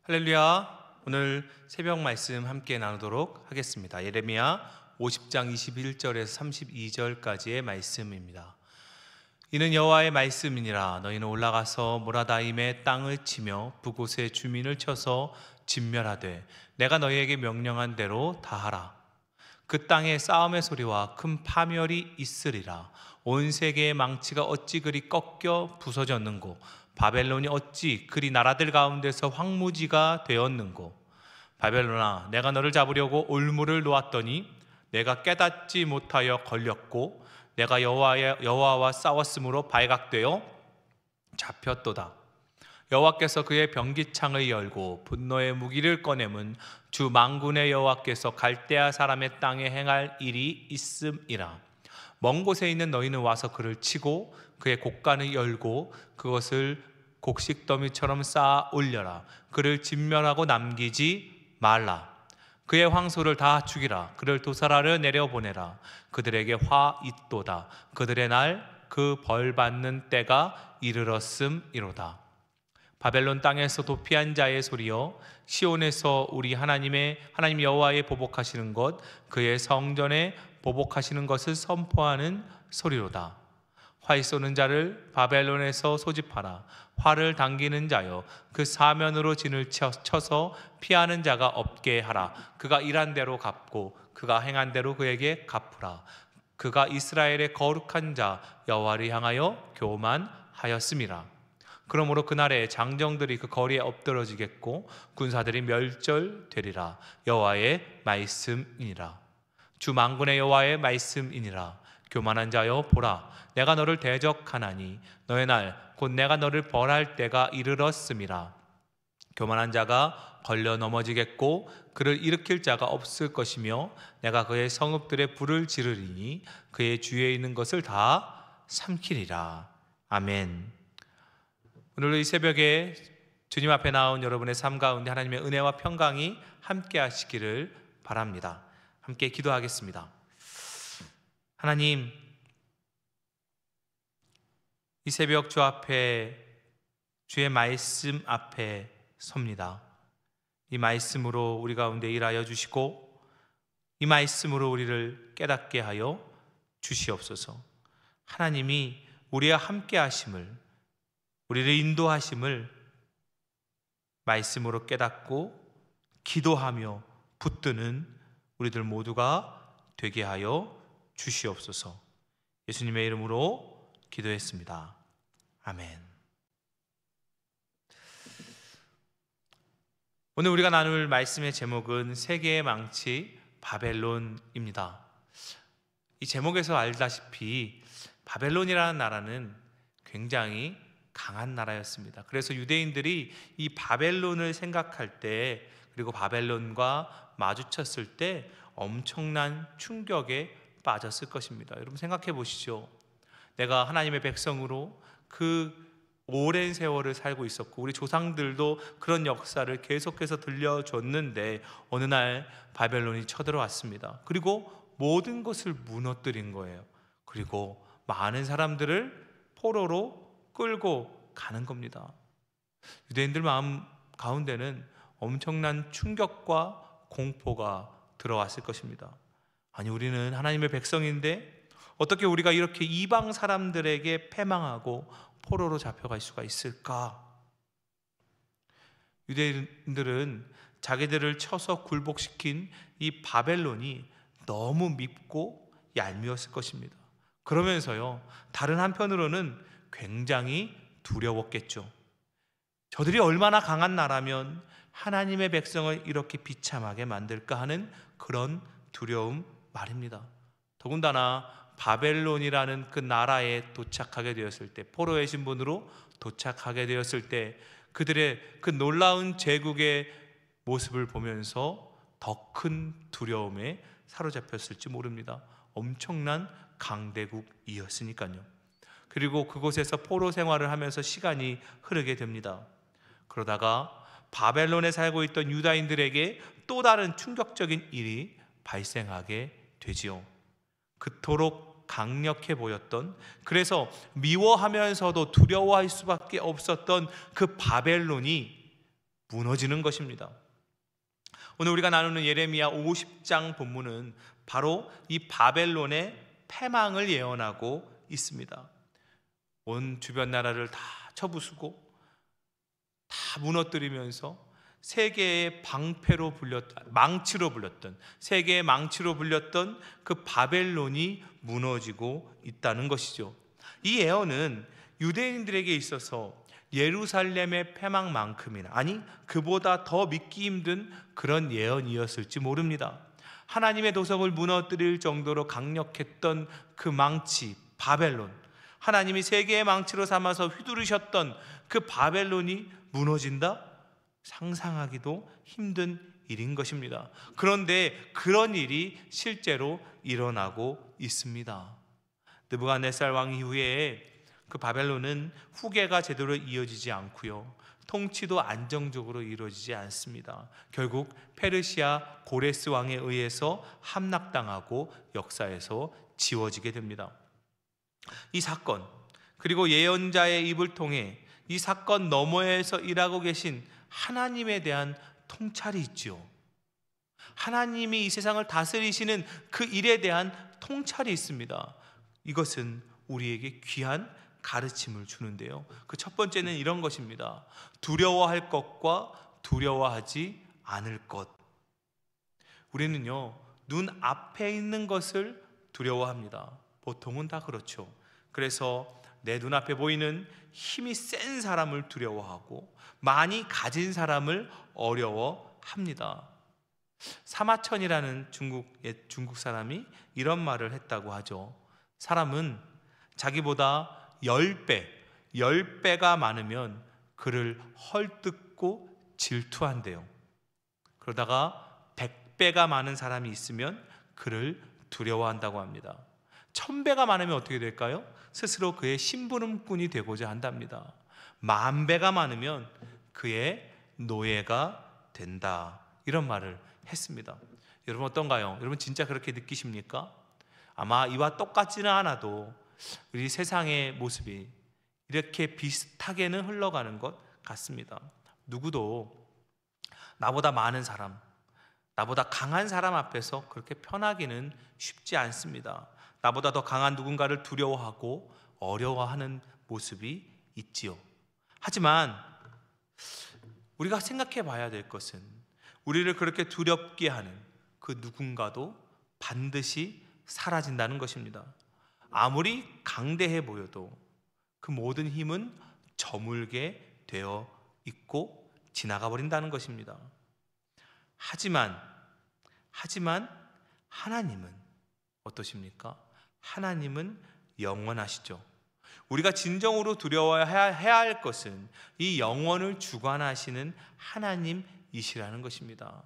할렐루야. 오늘 새벽 말씀 함께 나누도록 하겠습니다. 예레미야 50장 21절에서 32절까지의 말씀입니다. 이는 여호와의 말씀이니라. 너희는 올라가서 모라다임의 땅을 치며 그곳의 주민을 쳐서 진멸하되 내가 너희에게 명령한 대로 다 하라. 그 땅에 싸움의 소리와 큰 파멸이 있으리라. 온 세계의 망치가 어찌 그리 꺾여 부서졌는고, 바벨론이 어찌 그리 나라들 가운데서 황무지가 되었는고. 바벨론아, 내가 너를 잡으려고 올무를 놓았더니 내가 깨닫지 못하여 걸렸고, 내가 여호와와 싸웠으므로 발각되어 잡혔도다. 여호와께서 그의 병기창을 열고 분노의 무기를 꺼내문 주 만군의 여호와께서 갈대아 사람의 땅에 행할 일이 있음이라. 먼 곳에 있는 너희는 와서 그를 치고 그의 곡간을 열고 그것을 곡식더미처럼 쌓아 올려라. 그를 진멸하고 남기지 말라. 그의 황소를 다 죽이라. 그를 도살하려 내려보내라. 그들에게 화 있도다. 그들의 날 그 벌 받는 때가 이르렀음이로다. 바벨론 땅에서 도피한 자의 소리여, 시온에서 우리 하나님 여호와의 보복하시는 것, 그의 성전에 보복하시는 것을 선포하는 소리로다. 활 쏘는 자를 바벨론에서 소집하라. 활을 당기는 자여, 그 사면으로 진을 쳐서 피하는 자가 없게 하라. 그가 일한 대로 갚고 그가 행한 대로 그에게 갚으라. 그가 이스라엘의 거룩한 자 여호와를 향하여 교만하였음이라. 그러므로 그날에 장정들이 그 거리에 엎드러지겠고 군사들이 멸절되리라. 여호와의 말씀이니라. 주 만군의 여호와의 말씀이니라. 교만한 자여, 보라, 내가 너를 대적하나니 너의 날 곧 내가 너를 벌할 때가 이르렀음이라. 교만한 자가 걸려 넘어지겠고 그를 일으킬 자가 없을 것이며 내가 그의 성읍들에 불을 지르리니 그의 주위에 있는 것을 다 삼키리라. 아멘. 오늘 이 새벽에 주님 앞에 나온 여러분의 삶 가운데 하나님의 은혜와 평강이 함께 하시기를 바랍니다. 함께 기도하겠습니다. 하나님, 이 새벽 주 앞에, 주의 말씀 앞에 섭니다. 이 말씀으로 우리 가운데 일하여 주시고 이 말씀으로 우리를 깨닫게 하여 주시옵소서. 하나님이 우리와 함께 하심을, 우리를 인도하심을 말씀으로 깨닫고 기도하며 붙드는 우리들 모두가 되게 하여 주시옵소서. 예수님의 이름으로 기도했습니다. 아멘. 오늘 우리가 나눌 말씀의 제목은 세계의 망치 바벨론입니다. 이 제목에서 알다시피 바벨론이라는 나라는 굉장히 강한 나라였습니다. 그래서 유대인들이 이 바벨론을 생각할 때, 그리고 바벨론과 마주쳤을 때 엄청난 충격에 빠졌을 것입니다. 여러분 생각해 보시죠. 내가 하나님의 백성으로 그 오랜 세월을 살고 있었고 우리 조상들도 그런 역사를 계속해서 들려줬는데 어느 날 바벨론이 쳐들어왔습니다. 그리고 모든 것을 무너뜨린 거예요. 그리고 많은 사람들을 포로로 끌고 가는 겁니다. 유대인들 마음 가운데는 엄청난 충격과 공포가 들어왔을 것입니다. 아니, 우리는 하나님의 백성인데 어떻게 우리가 이렇게 이방 사람들에게 패망하고 포로로 잡혀갈 수가 있을까? 유대인들은 자기들을 쳐서 굴복시킨 이 바벨론이 너무 밉고 얄미웠을 것입니다. 그러면서요, 다른 한편으로는 굉장히 두려웠겠죠. 저들이 얼마나 강한 나라면 하나님의 백성을 이렇게 비참하게 만들까 하는 그런 두려움 말입니다. 더군다나 바벨론이라는 그 나라에 도착하게 되었을 때, 포로의 신분으로 도착하게 되었을 때 그들의 그 놀라운 제국의 모습을 보면서 더 큰 두려움에 사로잡혔을지 모릅니다. 엄청난 강대국이었으니까요. 그리고 그곳에서 포로 생활을 하면서 시간이 흐르게 됩니다. 그러다가 바벨론에 살고 있던 유다인들에게 또 다른 충격적인 일이 발생하게 되지요. 그토록 강력해 보였던, 그래서 미워하면서도 두려워할 수밖에 없었던 그 바벨론이 무너지는 것입니다. 오늘 우리가 나누는 예레미야 50장 본문은 바로 이 바벨론의 패망을 예언하고 있습니다. 온 주변 나라를 다 쳐부수고 다 무너뜨리면서 세계의 망치로 불렸던 그 바벨론이 무너지고 있다는 것이죠. 이 예언은 유대인들에게 있어서 예루살렘의 패망만큼이나, 아니 그보다 더 믿기 힘든 그런 예언이었을지 모릅니다. 하나님의 도성을 무너뜨릴 정도로 강력했던 그 망치 바벨론, 하나님이 세계의 망치로 삼아서 휘두르셨던 그 바벨론이 무너진다? 상상하기도 힘든 일인 것입니다. 그런데 그런 일이 실제로 일어나고 있습니다. 느부갓네살 왕 이후에 그 바벨론은 후계가 제대로 이어지지 않고요, 통치도 안정적으로 이루어지지 않습니다. 결국 페르시아 고레스 왕에 의해서 함락당하고 역사에서 지워지게 됩니다. 이 사건, 그리고 예언자의 입을 통해 이 사건 너머에서 일하고 계신 하나님에 대한 통찰이 있지요. 하나님이 이 세상을 다스리시는 그 일에 대한 통찰이 있습니다. 이것은 우리에게 귀한 가르침을 주는데요, 그 첫 번째는 이런 것입니다. 두려워할 것과 두려워하지 않을 것. 우리는요, 눈 앞에 있는 것을 두려워합니다. 보통은 다 그렇죠. 그래서 내 눈앞에 보이는 힘이 센 사람을 두려워하고 많이 가진 사람을 어려워합니다. 사마천이라는 중국 사람이 이런 말을 했다고 하죠. 사람은 자기보다 10배가 많으면 그를 헐뜯고 질투한대요. 그러다가 100배가 많은 사람이 있으면 그를 두려워한다고 합니다. 1000배가 많으면 어떻게 될까요? 스스로 그의 심부름꾼이 되고자 한답니다. 10,000배가 많으면 그의 노예가 된다, 이런 말을 했습니다. 여러분 어떤가요? 여러분 진짜 그렇게 느끼십니까? 아마 이와 똑같지는 않아도 우리 세상의 모습이 이렇게 비슷하게는 흘러가는 것 같습니다. 누구도 나보다 많은 사람, 나보다 강한 사람 앞에서 그렇게 편하기는 쉽지 않습니다. 나보다 더 강한 누군가를 두려워하고 어려워하는 모습이 있지요. 하지만 우리가 생각해 봐야 될 것은, 우리를 그렇게 두렵게 하는 그 누군가도 반드시 사라진다는 것입니다. 아무리 강대해 보여도 그 모든 힘은 저물게 되어 있고 지나가 버린다는 것입니다. 하지만 하나님은 어떠십니까? 하나님은 영원하시죠. 우리가 진정으로 두려워해야 할 것은 이 영원을 주관하시는 하나님이시라는 것입니다.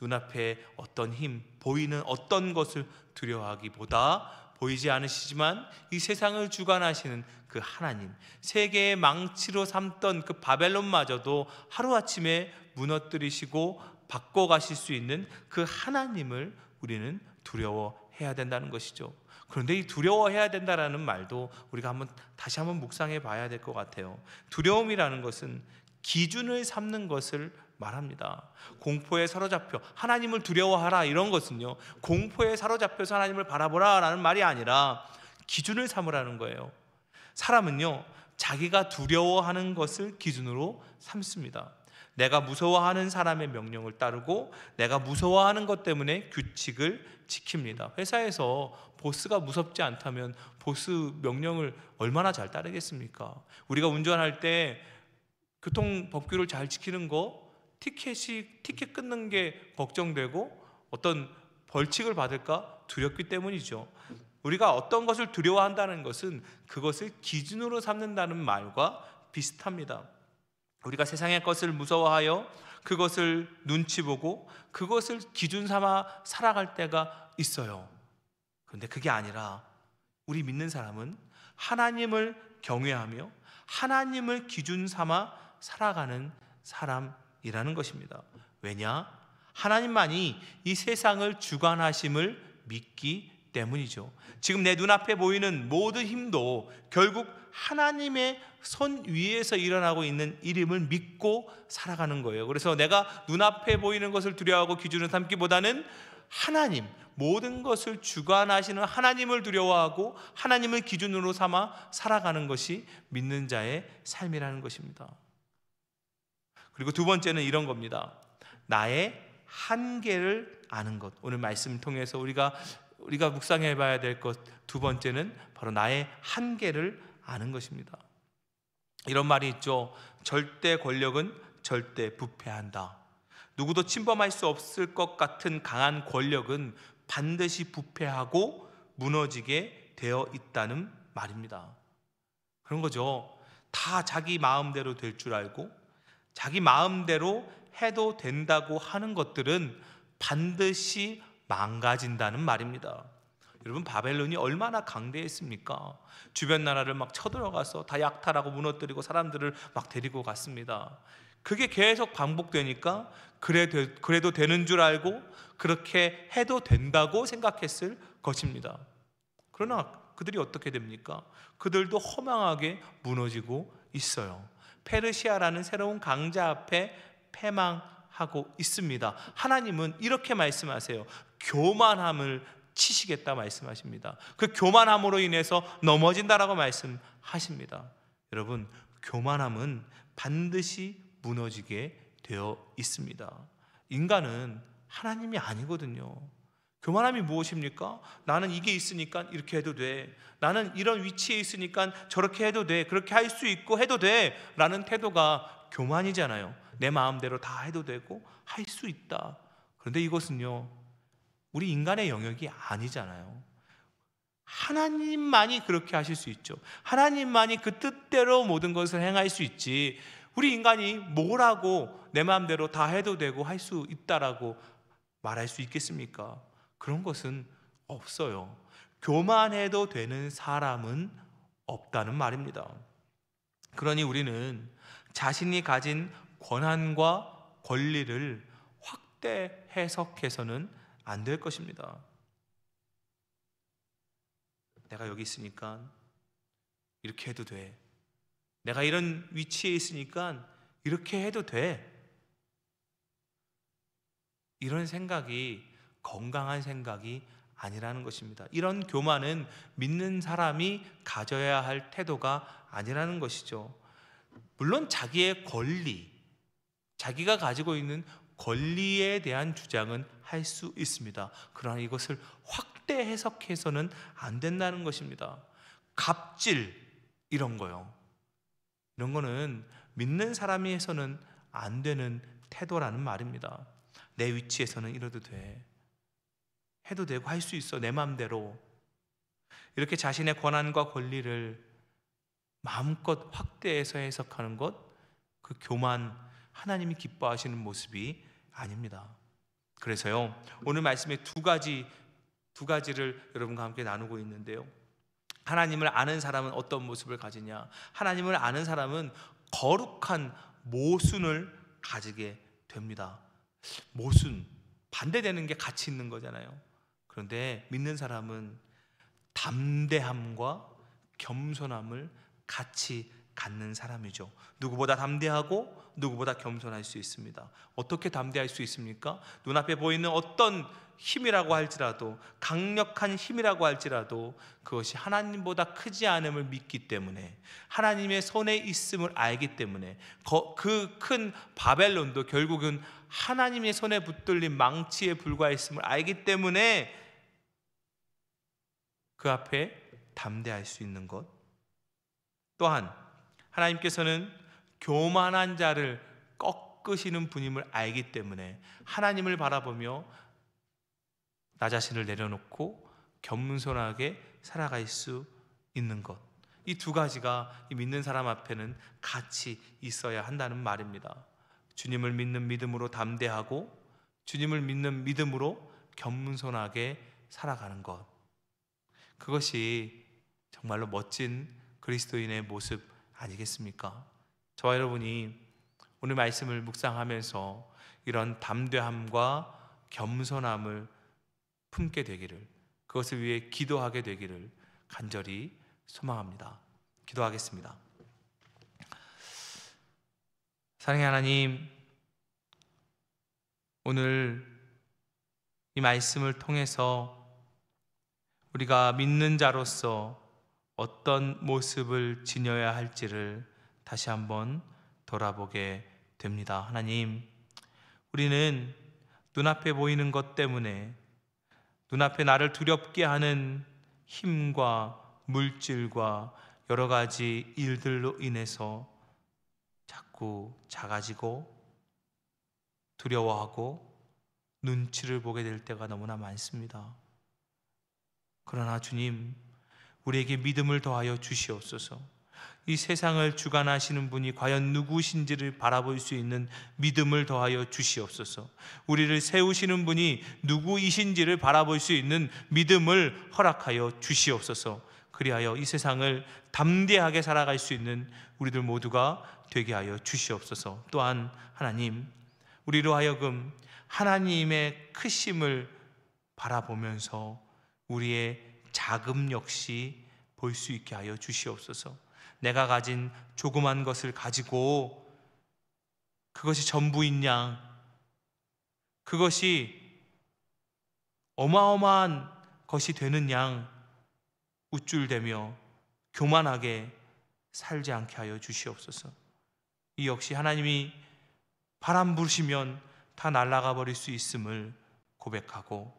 눈앞에 어떤 힘, 보이는 어떤 것을 두려워하기보다 보이지 않으시지만 이 세상을 주관하시는 그 하나님, 세계의 망치로 삼던 그 바벨론마저도 하루아침에 무너뜨리시고 바꿔가실 수 있는 그 하나님을 우리는 두려워해야 된다는 것이죠. 그런데 이 두려워해야 된다라는 말도 우리가 다시 한번 묵상해 봐야 될 것 같아요. 두려움이라는 것은 기준을 삼는 것을 말합니다. 공포에 사로잡혀 하나님을 두려워하라, 이런 것은요, 공포에 사로잡혀서 하나님을 바라보라 라는 말이 아니라 기준을 삼으라는 거예요. 사람은요, 자기가 두려워하는 것을 기준으로 삼습니다. 내가 무서워하는 사람의 명령을 따르고 내가 무서워하는 것 때문에 규칙을 지킵니다. 회사에서 보스가 무섭지 않다면 보스 명령을 얼마나 잘 따르겠습니까? 우리가 운전할 때 교통법규를 잘 지키는 거, 티켓 끊는 게 걱정되고 어떤 벌칙을 받을까 두렵기 때문이죠. 우리가 어떤 것을 두려워한다는 것은 그것을 기준으로 삼는다는 말과 비슷합니다. 우리가 세상의 것을 무서워하여 그것을 눈치 보고 그것을 기준 삼아 살아갈 때가 있어요. 그런데 그게 아니라 우리 믿는 사람은 하나님을 경외하며 하나님을 기준 삼아 살아가는 사람이라는 것입니다. 왜냐? 하나님만이 이 세상을 주관하심을 믿기 때문이죠. 지금 내 눈앞에 보이는 모든 힘도 결국 하나님의 손 위에서 일어나고 있는 일임을 믿고 살아가는 거예요. 그래서 내가 눈앞에 보이는 것을 두려워하고 기준을 삼기보다는 하나님, 모든 것을 주관하시는 하나님을 두려워하고 하나님을 기준으로 삼아 살아가는 것이 믿는 자의 삶이라는 것입니다. 그리고 두 번째는 이런 겁니다. 나의 한계를 아는 것. 오늘 말씀을 통해서 우리가 묵상해 봐야 될 것 두 번째는 바로 나의 한계를 아는 것입니다. 이런 말이 있죠. 절대 권력은 절대 부패한다. 누구도 침범할 수 없을 것 같은 강한 권력은 반드시 부패하고 무너지게 되어 있다는 말입니다. 그런 거죠. 다 자기 마음대로 될 줄 알고 자기 마음대로 해도 된다고 하는 것들은 반드시 망가진다는 말입니다. 여러분, 바벨론이 얼마나 강대했습니까? 주변 나라를 막 쳐들어가서 다 약탈하고 무너뜨리고 사람들을 막 데리고 갔습니다. 그게 계속 반복되니까 그래도 되는 줄 알고 그렇게 해도 된다고 생각했을 것입니다. 그러나 그들이 어떻게 됩니까? 그들도 허망하게 무너지고 있어요. 페르시아라는 새로운 강자 앞에 패망하고 있습니다. 하나님은 이렇게 말씀하세요. 교만함을 치시겠다 말씀하십니다. 그 교만함으로 인해서 넘어진다라고 말씀하십니다. 여러분, 교만함은 반드시 무너지게 되어 있습니다. 인간은 하나님이 아니거든요. 교만함이 무엇입니까? 나는 이게 있으니까 이렇게 해도 돼. 나는 이런 위치에 있으니까 저렇게 해도 돼. 그렇게 할 수 있고 해도 돼. 라는 태도가 교만이잖아요. 내 마음대로 다 해도 되고 할 수 있다. 그런데 이것은요, 우리 인간의 영역이 아니잖아요. 하나님만이 그렇게 하실 수 있죠. 하나님만이 그 뜻대로 모든 것을 행할 수 있지, 우리 인간이 뭐라고 내 마음대로 다 해도 되고 할 수 있다라고 말할 수 있겠습니까? 그런 것은 없어요. 교만해도 되는 사람은 없다는 말입니다. 그러니 우리는 자신이 가진 권한과 권리를 확대 해석해서는 안 될 것입니다. 내가 여기 있으니까 이렇게 해도 돼. 내가 이런 위치에 있으니까 이렇게 해도 돼. 이런 생각이 건강한 생각이 아니라는 것입니다. 이런 교만은 믿는 사람이 가져야 할 태도가 아니라는 것이죠. 물론 자기의 권리, 자기가 가지고 있는 권리에 대한 주장은 할 수 있습니다. 그러나 이것을 확대 해석해서는 안 된다는 것입니다. 갑질, 이런 거요. 이런 거는 믿는 사람이 해서는 안 되는 태도라는 말입니다. 내 위치에서는 이래도 돼. 해도 되고 할 수 있어. 내 마음대로. 이렇게 자신의 권한과 권리를 마음껏 확대해서 해석하는 것, 그 교만, 하나님이 기뻐하시는 모습이 아닙니다. 그래서요, 오늘 말씀에 두 가지를 여러분과 함께 나누고 있는데요. 하나님을 아는 사람은 어떤 모습을 가지냐? 하나님을 아는 사람은 거룩한 모순을 가지게 됩니다. 모순, 반대되는 게 같이 있는 거잖아요. 그런데 믿는 사람은 담대함과 겸손함을 같이 갖는 사람이죠. 누구보다 담대하고 누구보다 겸손할 수 있습니다. 어떻게 담대할 수 있습니까? 눈앞에 보이는 어떤 힘이라고 할지라도, 강력한 힘이라고 할지라도 그것이 하나님보다 크지 않음을 믿기 때문에, 하나님의 손에 있음을 알기 때문에, 그 큰 바벨론도 결국은 하나님의 손에 붙들린 망치에 불과했음을 알기 때문에 그 앞에 담대할 수 있는 것. 또한 하나님께서는 교만한 자를 꺾으시는 분임을 알기 때문에 하나님을 바라보며 나 자신을 내려놓고 겸손하게 살아갈 수 있는 것, 이 두 가지가 이 믿는 사람 앞에는 같이 있어야 한다는 말입니다. 주님을 믿는 믿음으로 담대하고 주님을 믿는 믿음으로 겸손하게 살아가는 것, 그것이 정말로 멋진 그리스도인의 모습 아니겠습니까? 저와 여러분이 오늘 말씀을 묵상하면서 이런 담대함과 겸손함을 품게 되기를, 그것을 위해 기도하게 되기를 간절히 소망합니다. 기도하겠습니다. 사랑의 하나님, 오늘 이 말씀을 통해서 우리가 믿는 자로서 어떤 모습을 지녀야 할지를 다시 한번 돌아보게 됩니다. 하나님, 우리는 눈앞에 보이는 것 때문에, 눈앞에 나를 두렵게 하는 힘과 물질과 여러 가지 일들로 인해서 자꾸 작아지고 두려워하고 눈치를 보게 될 때가 너무나 많습니다. 그러나 주님, 우리에게 믿음을 더하여 주시옵소서. 이 세상을 주관하시는 분이 과연 누구신지를 바라볼 수 있는 믿음을 더하여 주시옵소서. 우리를 세우시는 분이 누구이신지를 바라볼 수 있는 믿음을 허락하여 주시옵소서. 그리하여 이 세상을 담대하게 살아갈 수 있는 우리들 모두가 되게 하여 주시옵소서. 또한 하나님, 우리로 하여금 하나님의 크심을 바라보면서 우리의 자금 역시 볼 수 있게 하여 주시옵소서. 내가 가진 조그만 것을 가지고 그것이 전부인 양, 그것이 어마어마한 것이 되는 양 우쭐대며 교만하게 살지 않게 하여 주시옵소서. 이 역시 하나님이 바람 부시면 다 날아가 버릴 수 있음을 고백하고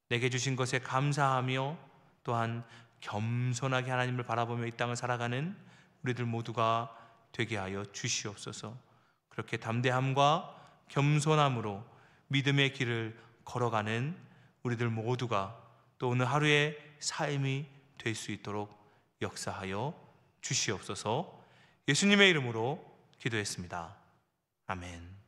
내게 주신 것에 감사하며 또한 겸손하게 하나님을 바라보며 이 땅을 살아가는 우리들 모두가 되게 하여 주시옵소서. 그렇게 담대함과 겸손함으로 믿음의 길을 걸어가는 우리들 모두가 또 오늘 하루의 삶이 될 수 있도록 역사하여 주시옵소서. 예수님의 이름으로 기도했습니다. 아멘.